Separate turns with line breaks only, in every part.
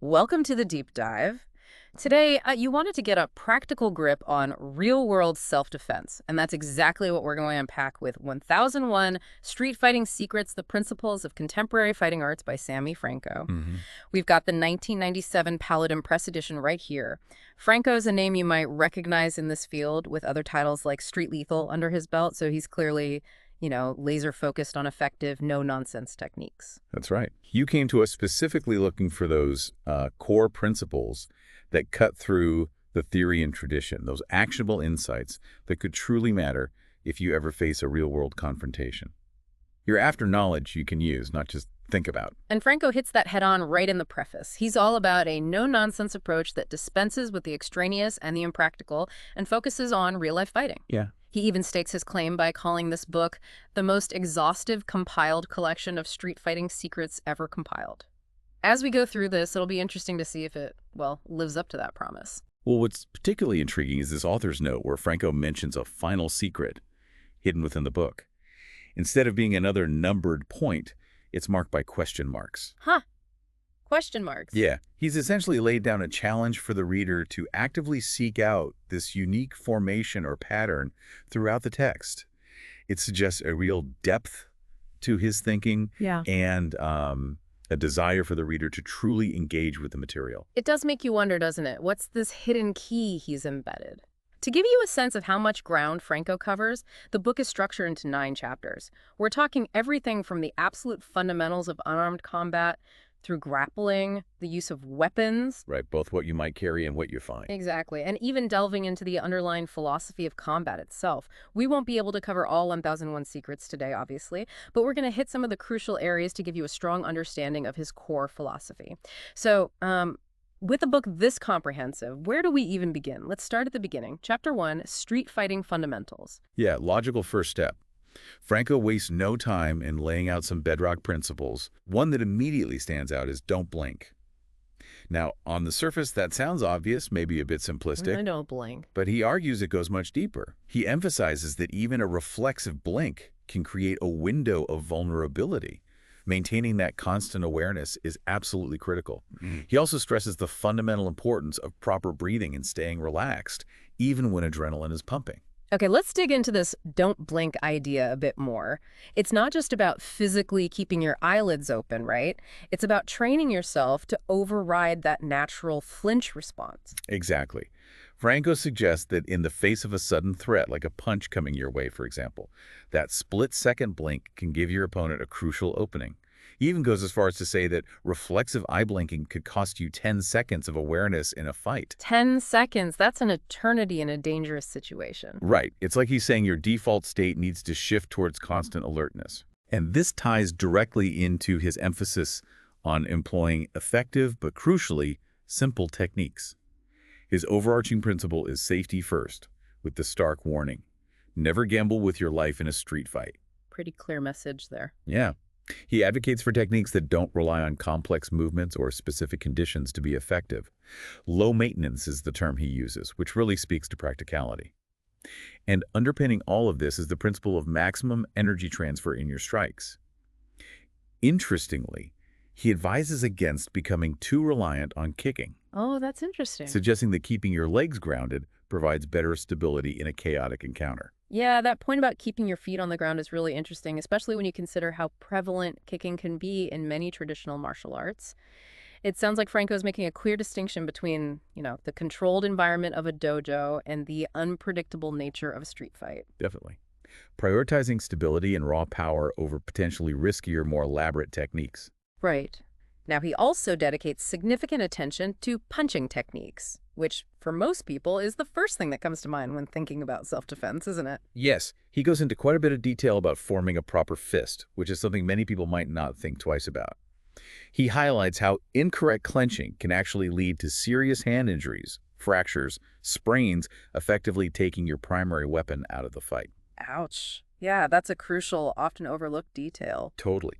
Welcome to the deep dive. Today, you wanted to get a practical grip on real-world self-defense, and that's exactly what we're going to unpack with 1001 Street Fighting Secrets, The Principles of Contemporary Fighting Arts by Sammy Franco.
hmm
We've got the 1997 Paladin Press edition right here. Franco's a name you might recognize in this field with other titles like Street Lethal under his belt, so he's clearly, laser focused on effective, no-nonsense techniques.
That's right. You came to us specifically looking for those core principles that cut through the theory and tradition, those actionable insights that could truly matter if you ever face a real-world confrontation. You're after knowledge you can use, not just think about.
And Franco hits that head-on right in the preface. He's all about a no-nonsense approach that dispenses with the extraneous and the impractical and focuses on real-life fighting.
Yeah.
He even stakes his claim by calling this book the most exhaustive compiled collection of street fighting secrets ever compiled. As we go through this, it'll be interesting to see if it, lives up to that promise.
Well, what's particularly intriguing is this author's note where Franco mentions a final secret hidden within the book. Instead of being another numbered point, it's marked by question marks.
Huh. Question marks.
Yeah, he's essentially laid down a challenge for the reader to actively seek out this unique formation or pattern throughout the text. It suggests a real depth to his thinking
Yeah.
and a desire for the reader to truly engage with the material.
It does make you wonder, doesn't it? What's this hidden key he's embedded? To give you a sense of how much ground Franco covers, the book is structured into 9 chapters. We're talking everything from the absolute fundamentals of unarmed combat through grappling, the use of weapons.
Right, both what you might carry and what you find.
Exactly, and even delving into the underlying philosophy of combat itself. We won't be able to cover all 1001 secrets today, obviously, but we're going to hit some of the crucial areas to give you a strong understanding of his core philosophy. So, with a book this comprehensive, where do we even begin? Let's start at the beginning. Chapter 1, Street Fighting Fundamentals.
Yeah, logical first step. Franco wastes no time in laying out some bedrock principles. One that immediately stands out is don't blink. Now, on the surface, that sounds obvious, maybe a bit simplistic,
I don't blink.
but he argues it goes much deeper. He emphasizes that even a reflexive blink can create a window of vulnerability. Maintaining that constant awareness is absolutely critical. He also stresses the fundamental importance of proper breathing and staying relaxed, even when adrenaline is pumping.
Okay, let's dig into this don't blink idea a bit more. It's not just about physically keeping your eyelids open, right? It's about training yourself to override that natural flinch response.
Exactly. Franco suggests that in the face of a sudden threat, like a punch coming your way, for example, that split-second blink can give your opponent a crucial opening. He even goes as far as to say that reflexive eye blinking could cost you 10 seconds of awareness in a fight.
10 seconds, that's an eternity in a dangerous situation.
Right. It's like he's saying your default state needs to shift towards constant alertness. And this ties directly into his emphasis on employing effective but crucially simple techniques. His overarching principle is safety first, with the stark warning: never gamble with your life in a street fight.
Pretty clear message there.
Yeah. He advocates for techniques that don't rely on complex movements or specific conditions to be effective. Low maintenance is the term he uses, which really speaks to practicality. And underpinning all of this is the principle of maximum energy transfer in your strikes. Interestingly, he advises against becoming too reliant on kicking,
Oh, that's interesting.
suggesting that keeping your legs grounded provides better stability in a chaotic encounter.
Yeah, that point about keeping your feet on the ground is really interesting, especially when you consider how prevalent kicking can be in many traditional martial arts. It sounds like Franco's making a clear distinction between, the controlled environment of a dojo and the unpredictable nature of a street fight.
Definitely. Prioritizing stability and raw power over potentially riskier, more elaborate techniques.
Right. Now, he also dedicates significant attention to punching techniques, which, for most people, is the first thing that comes to mind when thinking about self-defense, isn't it?
Yes, he goes into quite a bit of detail about forming a proper fist, which is something many people might not think twice about. He highlights how incorrect clenching can actually lead to serious hand injuries, fractures, sprains, effectively taking your primary weapon out of the fight.
Ouch. Yeah, that's a crucial, often overlooked detail.
Totally.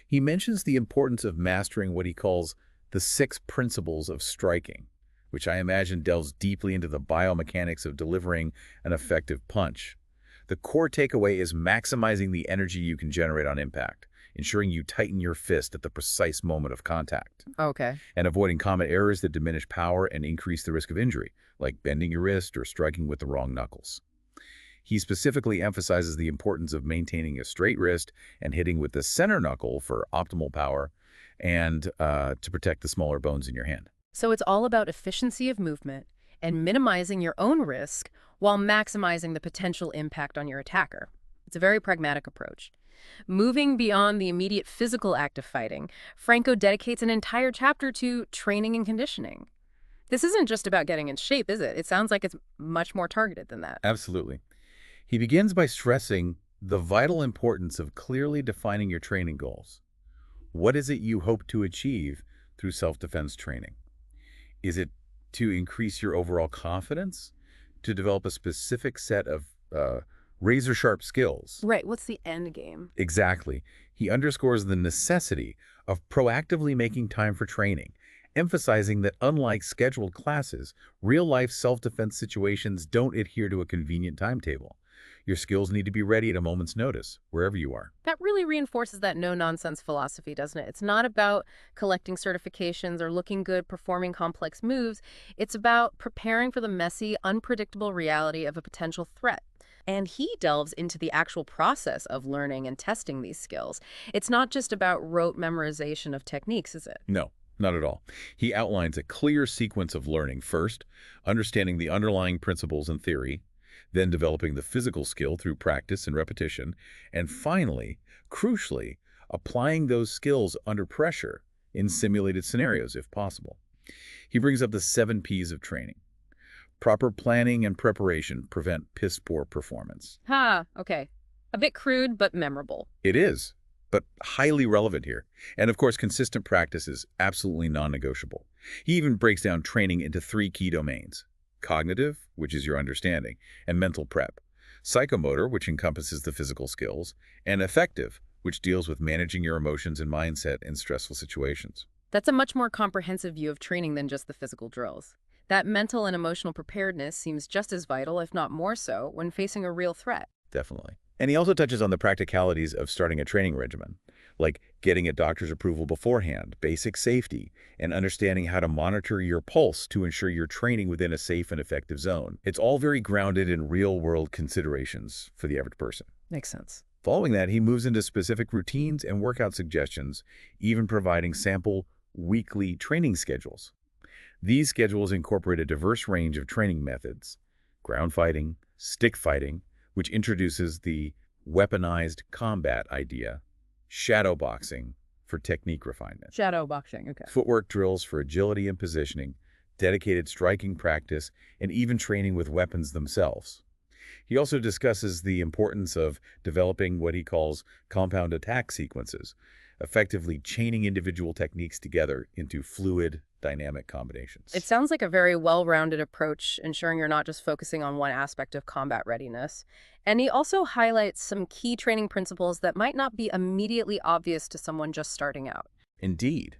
He mentions the importance of mastering what he calls the 6 principles of striking, which I imagine delves deeply into the biomechanics of delivering an effective punch. The core takeaway is maximizing the energy you can generate on impact. ensuring you tighten your fist at the precise moment of contact,
Okay.
and avoiding common errors that diminish power and increase the risk of injury, like bending your wrist or striking with the wrong knuckles. He specifically emphasizes the importance of maintaining a straight wrist and hitting with the center knuckle for optimal power and to protect the smaller bones in your hand.
So it's all about efficiency of movement and minimizing your own risk while maximizing the potential impact on your attacker. It's a very pragmatic approach. Moving beyond the immediate physical act of fighting, Franco dedicates an entire chapter to training and conditioning. This isn't just about getting in shape, is it? It sounds like it's much more targeted than that.
Absolutely. He begins by stressing the vital importance of clearly defining your training goals. What is it you hope to achieve through self-defense training? Is it to increase your overall confidence? To develop a specific set of razor-sharp skills?
Right, what's the end game?
Exactly. He underscores the necessity of proactively making time for training, emphasizing that unlike scheduled classes, real-life self-defense situations don't adhere to a convenient timetable. Your skills need to be ready at a moment's notice, wherever you are.
That really reinforces that no-nonsense philosophy, doesn't it? It's not about collecting certifications or looking good performing complex moves. It's about preparing for the messy, unpredictable reality of a potential threat. And he delves into the actual process of learning and testing these skills. It's not just about rote memorization of techniques, is it?
No, not at all. He outlines a clear sequence of learning. First, understanding the underlying principles and theory, then developing the physical skill through practice and repetition, and finally, crucially, applying those skills under pressure in simulated scenarios if possible. He brings up the 7 Ps of training. Proper planning and preparation prevent piss-poor performance.
Okay. A bit crude, but memorable.
It is, but highly relevant here. And of course, consistent practice is absolutely non-negotiable. He even breaks down training into 3 key domains: cognitive, which is your understanding, and mental prep; psychomotor, which encompasses the physical skills; and affective, which deals with managing your emotions and mindset in stressful situations.
That's a much more comprehensive view of training than just the physical drills. That mental and emotional preparedness seems just as vital, if not more so, when facing a real threat.
Definitely. And he also touches on the practicalities of starting a training regimen, like getting a doctor's approval beforehand, basic safety, and understanding how to monitor your pulse to ensure you're training within a safe and effective zone. It's all very grounded in real-world considerations for the average person.
Makes sense.
Following that, he moves into specific routines and workout suggestions, even providing sample weekly training schedules. These schedules incorporate a diverse range of training methods: ground fighting, stick fighting, which introduces the weaponized combat idea; shadow boxing for technique refinement;
Shadow boxing, okay.
footwork drills for agility and positioning; dedicated striking practice; and even training with weapons themselves. He also discusses the importance of developing what he calls compound attack sequences, effectively chaining individual techniques together into fluid, dynamic combinations.
It sounds like a very well-rounded approach, ensuring you're not just focusing on one aspect of combat readiness. And he also highlights some key training principles that might not be immediately obvious to someone just starting out.
Indeed.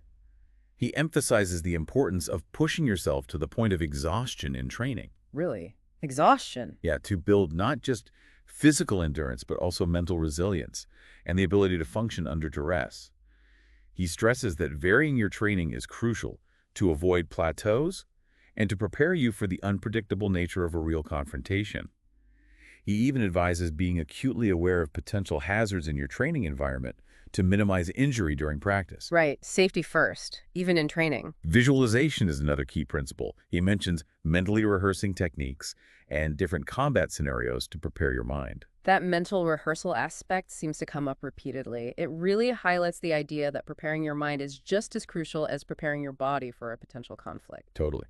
He emphasizes the importance of pushing yourself to the point of exhaustion in training.
Really? Exhaustion.
Yeah, to build not just physical endurance, but also mental resilience and the ability to function under duress. He stresses that varying your training is crucial to avoid plateaus and to prepare you for the unpredictable nature of a real confrontation. He even advises being acutely aware of potential hazards in your training environment to minimize injury during practice.
Right. Safety first, even in training.
Visualization is another key principle. He mentions mentally rehearsing techniques and different combat scenarios to prepare your mind.
That mental rehearsal aspect seems to come up repeatedly. It really highlights the idea that preparing your mind is just as crucial as preparing your body for a potential conflict.
Totally.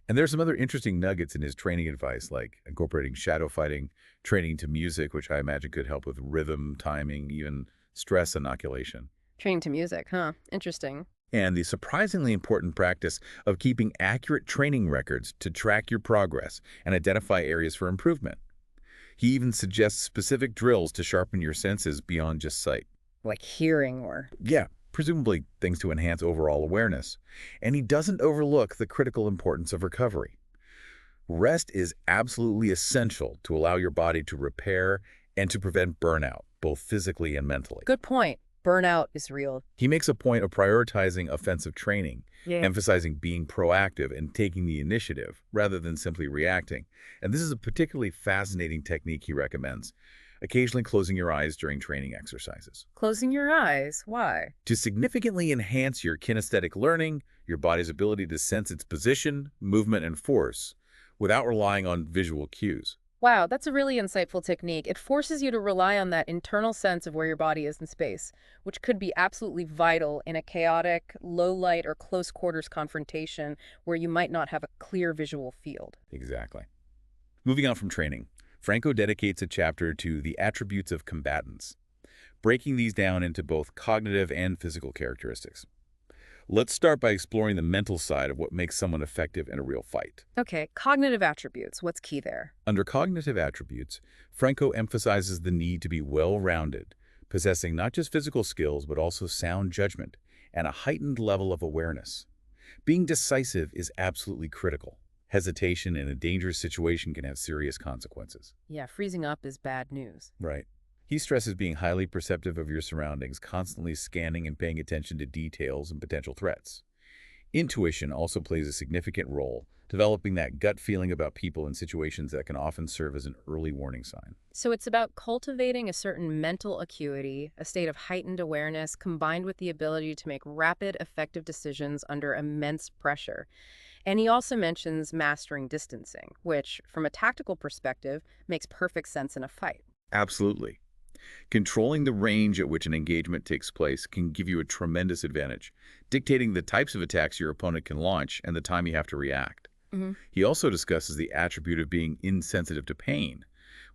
And there's some other interesting nuggets in his training advice, like incorporating shadow fighting, training to music, which I imagine could help with rhythm, timing, even stress inoculation.
Training to music, huh? Interesting.
And the surprisingly important practice of keeping accurate training records to track your progress and identify areas for improvement. He even suggests specific drills to sharpen your senses beyond just sight.
Like hearing or...
Yeah, presumably things to enhance overall awareness. And he doesn't overlook the critical importance of recovery. Rest is absolutely essential to allow your body to repair and to prevent burnout, both physically and mentally.
Good point. Burnout is real.
He makes a point of prioritizing offensive training,
Yeah.
emphasizing being proactive and taking the initiative rather than simply reacting. And this is a particularly fascinating technique he recommends, occasionally closing your eyes during training exercises.
Closing your eyes. Why?
To significantly enhance your kinesthetic learning, your body's ability to sense its position, movement, and force, without relying on visual cues.
Wow, that's a really insightful technique. It forces you to rely on that internal sense of where your body is in space, which could be absolutely vital in a chaotic, low light, or close quarters confrontation where you might not have a clear visual field.
Exactly. Moving on from training, Franco dedicates a chapter to the attributes of combatants, breaking these down into both cognitive and physical characteristics. Let's start by exploring the mental side of what makes someone effective in a real fight.
Okay, cognitive attributes. What's key there?
Under cognitive attributes, Franco emphasizes the need to be well-rounded, possessing not just physical skills but also sound judgment and a heightened level of awareness. Being decisive is absolutely critical. Hesitation in a dangerous situation can have serious consequences.
Yeah, freezing up is bad news.
Right. He stresses being highly perceptive of your surroundings, constantly scanning and paying attention to details and potential threats. Intuition also plays a significant role, developing that gut feeling about people and situations that can often serve as an early warning sign.
So it's about cultivating a certain mental acuity, a state of heightened awareness, combined with the ability to make rapid, effective decisions under immense pressure. And he also mentions mastering distancing, which, from a tactical perspective, makes perfect sense in a fight.
Absolutely. Controlling the range at which an engagement takes place can give you a tremendous advantage, dictating the types of attacks your opponent can launch and the time you have to react.
Hmm.
He also discusses the attribute of being insensitive to pain,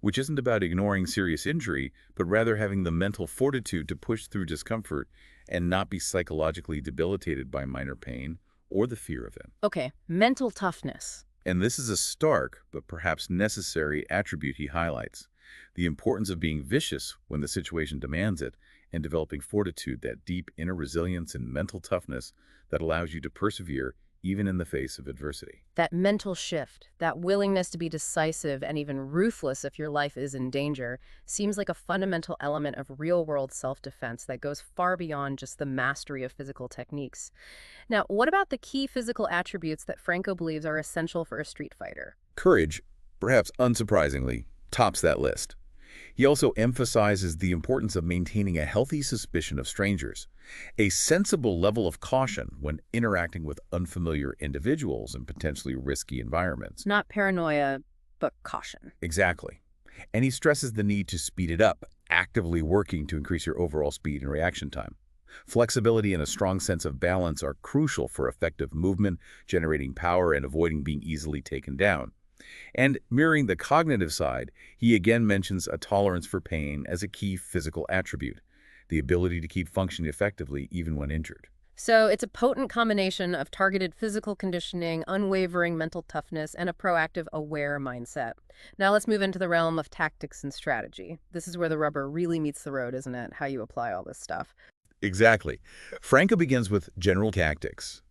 which isn't about ignoring serious injury, but rather having the mental fortitude to push through discomfort and not be psychologically debilitated by minor pain or the fear of it.
Okay, mental toughness.
And this is a stark, but perhaps necessary attribute he highlights: the importance of being vicious when the situation demands it, and developing fortitude, that deep inner resilience and mental toughness that allows you to persevere even in the face of adversity.
That mental shift, that willingness to be decisive and even ruthless if your life is in danger, seems like a fundamental element of real-world self-defense that goes far beyond just the mastery of physical techniques. Now, what about the key physical attributes that Franco believes are essential for a street fighter?
Courage, perhaps unsurprisingly, tops that list. He also emphasizes the importance of maintaining a healthy suspicion of strangers, a sensible level of caution when interacting with unfamiliar individuals in potentially risky environments.
Not paranoia, but caution.
Exactly. And he stresses the need to speed it up, actively working to increase your overall speed and reaction time. Flexibility and a strong sense of balance are crucial for effective movement, generating power and avoiding being easily taken down. And mirroring the cognitive side, he again mentions a tolerance for pain as a key physical attribute, the ability to keep functioning effectively even when injured.
So it's a potent combination of targeted physical conditioning, unwavering mental toughness, and a proactive, aware mindset. Now let's move into the realm of tactics and strategy. This is where the rubber really meets the road, isn't it? How you apply all this stuff.
Exactly. Franco begins with general tactics,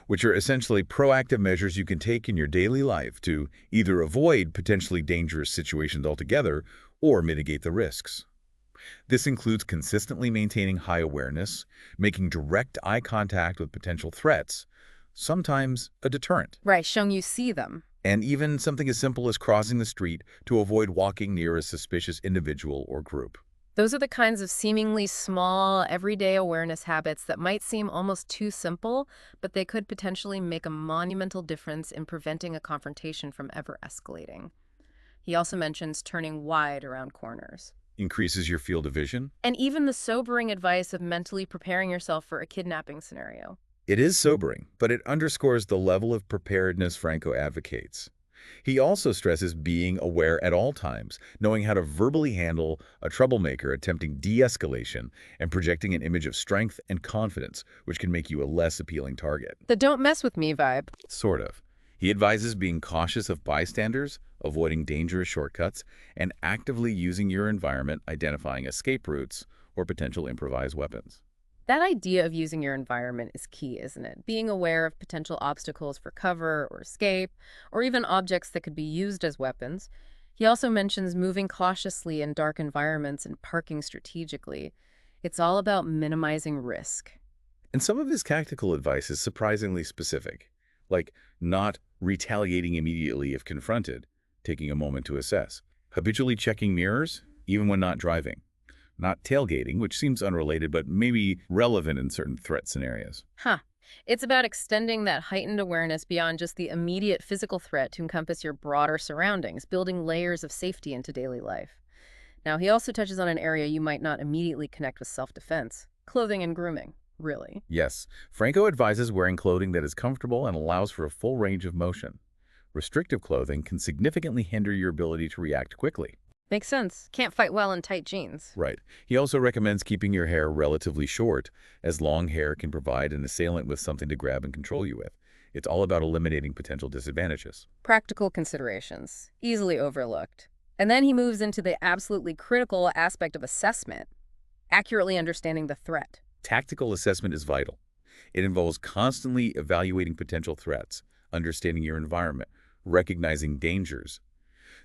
which are essentially proactive measures you can take in your daily life to either avoid potentially dangerous situations altogether or mitigate the risks. This includes consistently maintaining high awareness, making direct eye contact with potential threats, sometimes a deterrent,
Right, showing you see them.
and even something as simple as crossing the street to avoid walking near a suspicious individual or group.
Those are the kinds of seemingly small, everyday awareness habits that might seem almost too simple, but they could potentially make a monumental difference in preventing a confrontation from ever escalating. He also mentions turning wide around corners.
Increases your field of vision.
And even the sobering advice of mentally preparing yourself for a kidnapping scenario.
It is sobering, but it underscores the level of preparedness Franco advocates. He also stresses being aware at all times, knowing how to verbally handle a troublemaker attempting de-escalation and projecting an image of strength and confidence, which can make you a less appealing target.
The don't mess with me vibe.
Sort of. He advises being cautious of bystanders, avoiding dangerous shortcuts, and actively using your environment, identifying escape routes or potential improvised weapons.
That idea of using your environment is key, isn't it? Being aware of potential obstacles for cover or escape, or even objects that could be used as weapons. He also mentions moving cautiously in dark environments and parking strategically. It's all about minimizing risk.
And some of his tactical advice is surprisingly specific, like not retaliating immediately if confronted, taking a moment to assess, habitually checking mirrors, even when not driving, not tailgating, which seems unrelated but maybe relevant in certain threat scenarios.
Huh. It's about extending that heightened awareness beyond just the immediate physical threat to encompass your broader surroundings, building layers of safety into daily life. Now, he also touches on an area you might not immediately connect with self-defense, clothing and grooming, really.
Yes, Franco advises wearing clothing that is comfortable and allows for a full range of motion. Restrictive clothing can significantly hinder your ability to react quickly.
Makes sense. Can't fight well in tight jeans.
Right. He also recommends keeping your hair relatively short, as long hair can provide an assailant with something to grab and control you with. It's all about eliminating potential disadvantages.
Practical considerations, easily overlooked. And then he moves into the absolutely critical aspect of assessment, accurately understanding the threat.
Tactical assessment is vital. It involves constantly evaluating potential threats, understanding your environment, recognizing dangers.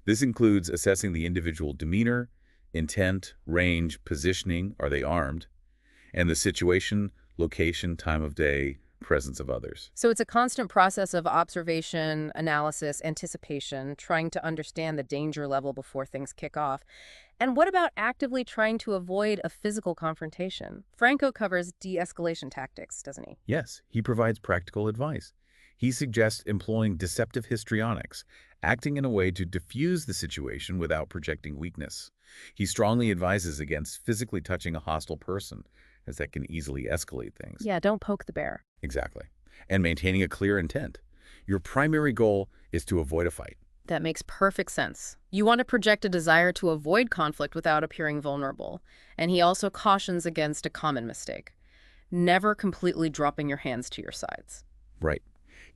This includes assessing the individual demeanor, intent, range, positioning, are they armed, and the situation, location, time of day, presence of others.
So it's a constant process of observation, analysis, anticipation, trying to understand the danger level before things kick off. And what about actively trying to avoid a physical confrontation? Franco covers de-escalation tactics, doesn't he?
Yes, he provides practical advice. He suggests employing deceptive histrionics, acting in a way to diffuse the situation without projecting weakness. He strongly advises against physically touching a hostile person, as that can easily escalate things.
Yeah, don't poke the bear.
Exactly. And maintaining a clear intent. Your primary goal is to avoid a fight.
That makes perfect sense. You want to project a desire to avoid conflict without appearing vulnerable. And he also cautions against a common mistake: never completely dropping your hands to your sides.
Right.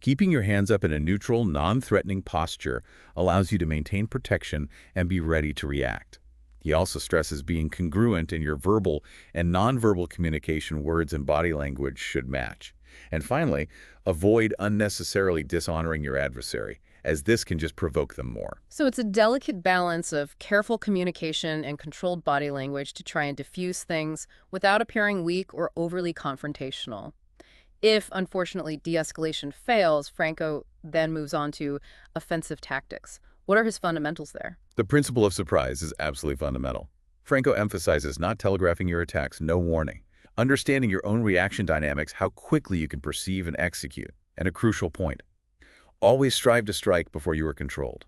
Keeping your hands up in a neutral, non-threatening posture allows you to maintain protection and be ready to react. He also stresses being congruent in your verbal and nonverbal communication. Words and body language should match. And finally, avoid unnecessarily dishonoring your adversary, as this can just provoke them more.
So it's a delicate balance of careful communication and controlled body language to try and diffuse things without appearing weak or overly confrontational. If, unfortunately, de-escalation fails, Franco then moves on to offensive tactics. What are his fundamentals there?
The principle of surprise is absolutely fundamental. Franco emphasizes not telegraphing your attacks, no warning. Understanding your own reaction dynamics, how quickly you can perceive and execute. And a crucial point: always strive to strike before you are controlled.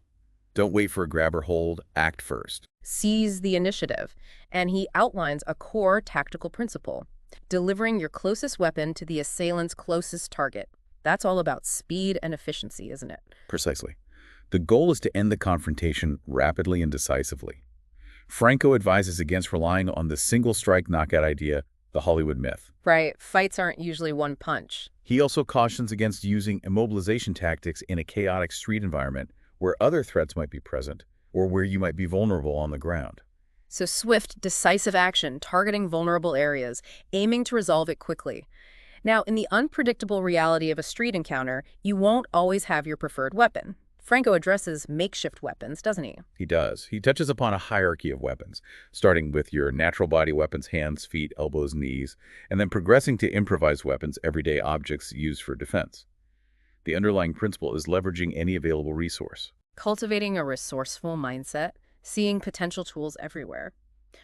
Don't wait for a grab or hold, act first.
Seize the initiative. And he outlines a core tactical principle: delivering your closest weapon to the assailant's closest target. That's all about speed and efficiency, isn't it?
Precisely. The goal is to end the confrontation rapidly and decisively. Franco advises against relying on the single strike knockout idea, the Hollywood myth.
Right. Fights aren't usually one punch.
He also cautions against using immobilization tactics in a chaotic street environment where other threats might be present or where you might be vulnerable on the ground.
So swift, decisive action, targeting vulnerable areas, aiming to resolve it quickly. Now, in the unpredictable reality of a street encounter, you won't always have your preferred weapon. Franco addresses makeshift weapons, doesn't he?
He does. He touches upon a hierarchy of weapons, starting with your natural body weapons, hands, feet, elbows, knees, and then progressing to improvised weapons, everyday objects used for defense. The underlying principle is leveraging any available resource.
Cultivating a resourceful mindset, seeing potential tools everywhere.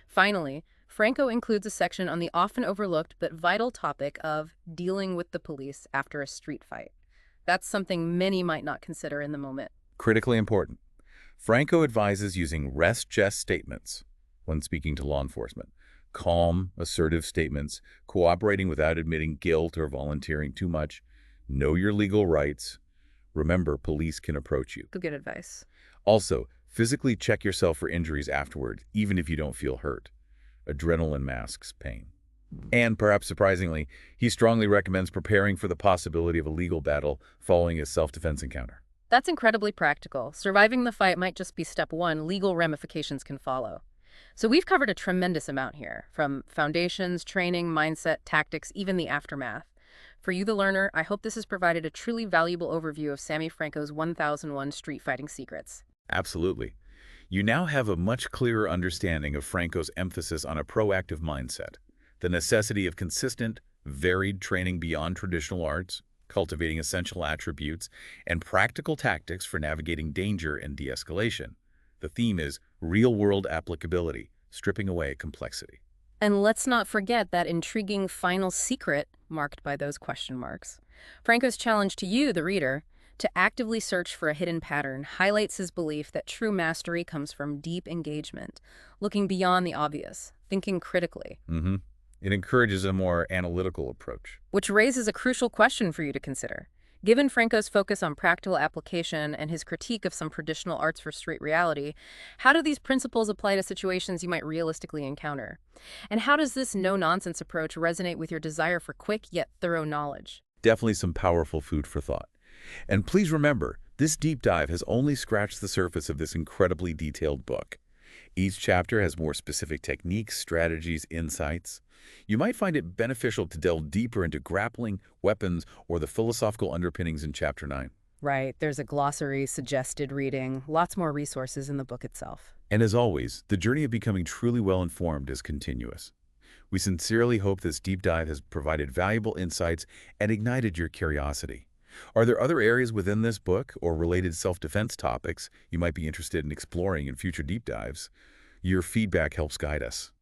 Finally, Franco includes a section on the often overlooked but vital topic of dealing with the police after a street fight. That's something many might not consider in the moment.
Critically important. Franco advises using rest-jest statements when speaking to law enforcement. Calm, assertive statements, cooperating without admitting guilt or volunteering too much. Know your legal rights. Remember, police can approach you.
Good advice.
Also, physically check yourself for injuries afterward, even if you don't feel hurt. Adrenaline masks pain. And perhaps surprisingly, he strongly recommends preparing for the possibility of a legal battle following a self-defense encounter.
That's incredibly practical. Surviving the fight might just be step one. Legal ramifications can follow. So we've covered a tremendous amount here, from foundations, training, mindset, tactics, even the aftermath. For you, the learner, I hope this has provided a truly valuable overview of Sammy Franco's 1001 Street Fighting Secrets.
Absolutely. You now have a much clearer understanding of Franco's emphasis on a proactive mindset, the necessity of consistent, varied training beyond traditional arts, cultivating essential attributes, and practical tactics for navigating danger and de-escalation. The theme is real-world applicability, stripping away complexity.
And let's not forget that intriguing final secret, marked by those question marks. Franco's challenge to you, the reader, to actively search for a hidden pattern highlights his belief that true mastery comes from deep engagement, looking beyond the obvious, thinking critically.
It encourages a more analytical approach.
Which raises a crucial question for you to consider. Given Franco's focus on practical application and his critique of some traditional arts for street reality, how do these principles apply to situations you might realistically encounter? And how does this no-nonsense approach resonate with your desire for quick yet thorough knowledge?
Definitely some powerful food for thought. And please remember, this deep dive has only scratched the surface of this incredibly detailed book. Each chapter has more specific techniques, strategies, insights. You might find it beneficial to delve deeper into grappling, weapons, or the philosophical underpinnings in Chapter 9.
Right, there's a glossary, suggested reading, lots more resources in the book itself.
And as always, the journey of becoming truly well-informed is continuous. We sincerely hope this deep dive has provided valuable insights and ignited your curiosity. Are there other areas within this book or related self-defense topics you might be interested in exploring in future deep dives? Your feedback helps guide us.